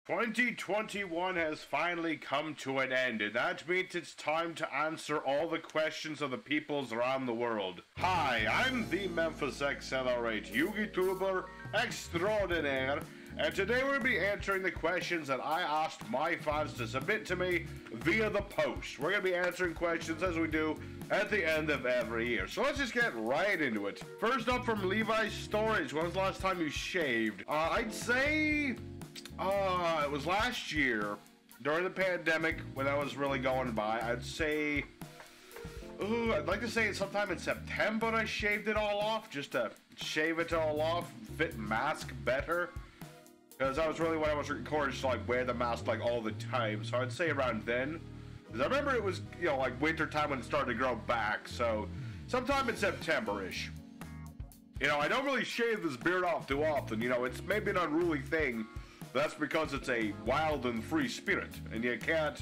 2021 has finally come to an end, and that means it's time to answer all the questions of the peoples around the world. Hi, I'm the Memphis XLR8 YouTuber extraordinaire, and today we'll be answering the questions that I asked my fans to submit to me via the post. We're going to be answering questions as we do at the end of every year. So let's just get right into it. First up from Levi's Storage, when was the last time you shaved? I'd say... it was last year, during the pandemic, when I was really going by. I'd say, I'd like to say sometime in September I shaved it all off, just to shave it all off, fit mask better. Because that was really when I was encouraged to like wear the mask like all the time. So I'd say around then. Because I remember it was, you know, like winter time when it started to grow back. So sometime in September-ish. You know, I don't really shave this beard off too often. You know, it's maybe an unruly thing. That's because it's a wild and free spirit, and you can't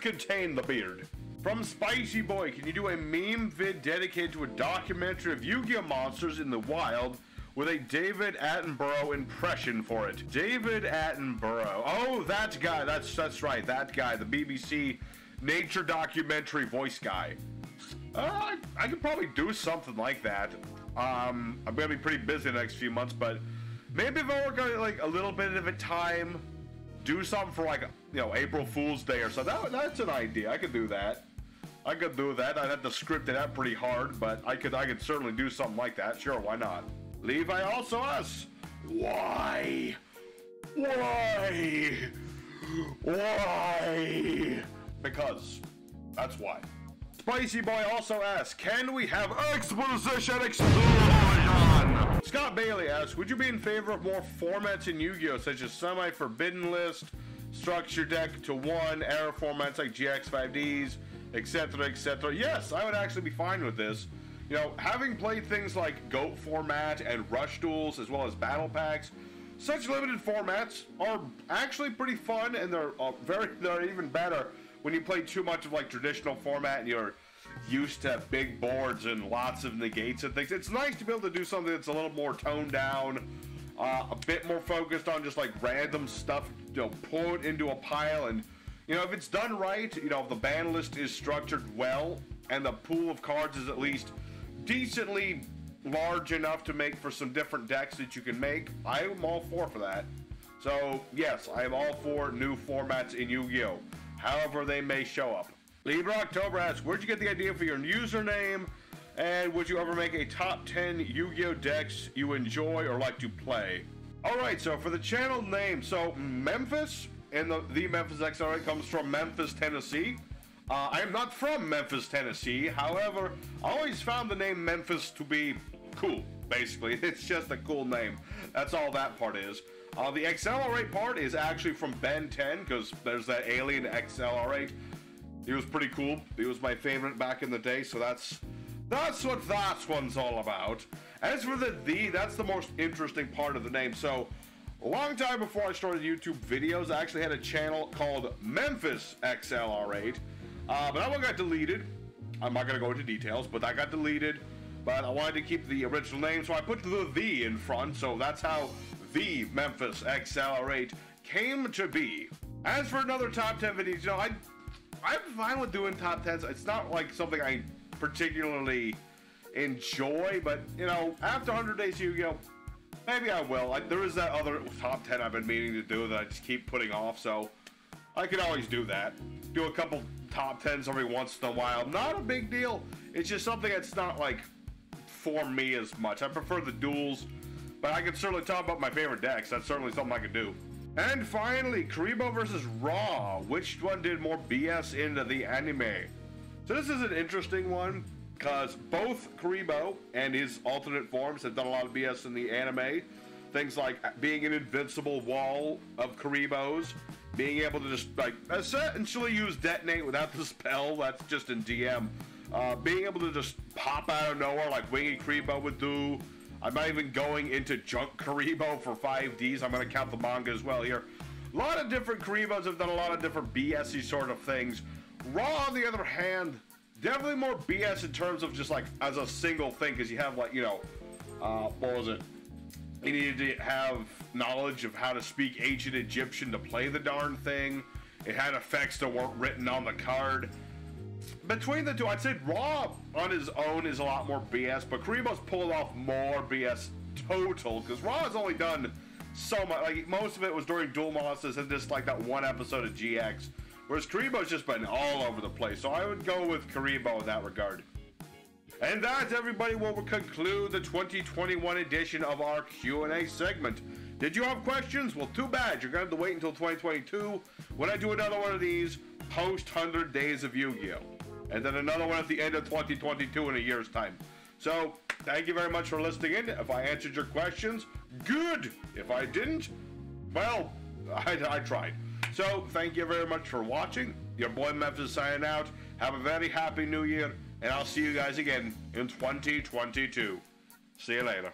contain the beard. From Spicy Boy, can you do a meme vid dedicated to a documentary of Yu-Gi-Oh! Monsters in the wild with a David Attenborough impression for it? David Attenborough. Oh, that guy. That's right. That guy, the BBC nature documentary voice guy. I could probably do something like that. I'm gonna be pretty busy the next few months, but. Maybe if I work on like a little bit of a time, do something for like, you know, April Fool's Day or something. That's an idea. I could do that. I could do that. I'd have to script it out pretty hard, but I could certainly do something like that. Sure, why not? Levi also asks, why? Why? Why? Because. That's why. Spicy Boy also asks, can we have Exposition Explosion? Scott Bailey asks, would you be in favor of more formats in Yu-Gi-Oh! Such as semi-forbidden list, structure deck to one, error formats like GX5Ds, etc., etc.? Yes, I would actually be fine with this. You know, having played things like GOAT format and Rush Duels as well as Battle Packs, such limited formats are actually pretty fun, and they're even better when you play too much of like traditional format and you're used to big boards and lots of negates and things. It's nice to be able to do something that's a little more toned down, a bit more focused on just like random stuff, you know, pull it into a pile, and you know, if it's done right, you know, if the ban list is structured well and the pool of cards is at least decently large enough to make for some different decks that you can make, I'm all for that. So yes, I am all for new formats in Yu-Gi-Oh! However they may show up. Libra October asks, where'd you get the idea for your username? And would you ever make a top 10 Yu-Gi-Oh! Decks you enjoy or like to play? Alright, so for the channel name, so Memphis, and the Memphis XLR comes from Memphis, Tennessee. I am not from Memphis, Tennessee. However, I always found the name Memphis to be cool, basically. It's just a cool name. That's all that part is. The XLR8 part is actually from Ben 10, because there's that alien XLR8. He was pretty cool. He was my favorite back in the day, so that's what that one's all about. As for that's the most interesting part of the name. So, a long time before I started YouTube videos, I actually had a channel called Memphis XLR8, but that one got deleted. I'm not going to go into details, but that got deleted. But I wanted to keep the original name, so I put the in front, so that's how the Memphis XLR8 came to be. As for another top 10 videos, you know, I'm fine with doing top 10s. It's not like something I particularly enjoy, but you know, after 100 days Yu-Gi-Oh! Maybe I will. There is that other top 10 I've been meaning to do that I just keep putting off, so I could always do that. Do a couple top 10s every once in a while. Not a big deal. It's just something that's not like for me as much. I prefer the duels, but I could certainly talk about my favorite decks. That's certainly something I could do. And finally, Karimo versus Raw. Which one did more BS into the anime? So this is an interesting one, because both Karimo and his alternate forms have done a lot of BS in the anime. Things like being an invincible wall of Karimos, being able to just like essentially use detonate without the spell, that's just in DM. Being able to just pop out of nowhere like Wingy Karimo would do. I'm not even going into Junk Karimo for 5Ds. I'm going to count the manga as well here. A lot of different Karimos have done a lot of different BS-y sort of things. Raw, on the other hand, definitely more BS in terms of just like as a single thing, because you have like, you know, what was it? You needed to have knowledge of how to speak ancient Egyptian to play the darn thing. It had effects that weren't written on the card. Between the two, I'd say Raw on his own is a lot more BS, but Karimo's pulled off more BS total, because Raw has only done so much. Like, most of it was during Duel Monsters and just like that one episode of GX, whereas Karimo's just been all over the place. So I would go with Karimo in that regard. And that, everybody, will conclude the 2021 edition of our Q&A segment. Did you have questions? Well, too bad. You're going to have to wait until 2022 when I do another one of these post 100 Days of Yu-Gi-Oh! And then another one at the end of 2022 in a year's time. So, thank you very much for listening in. If I answered your questions, good. If I didn't, well, I tried. So, thank you very much for watching. Your boy Memphis signing out. Have a very happy new year, and I'll see you guys again in 2022. See you later.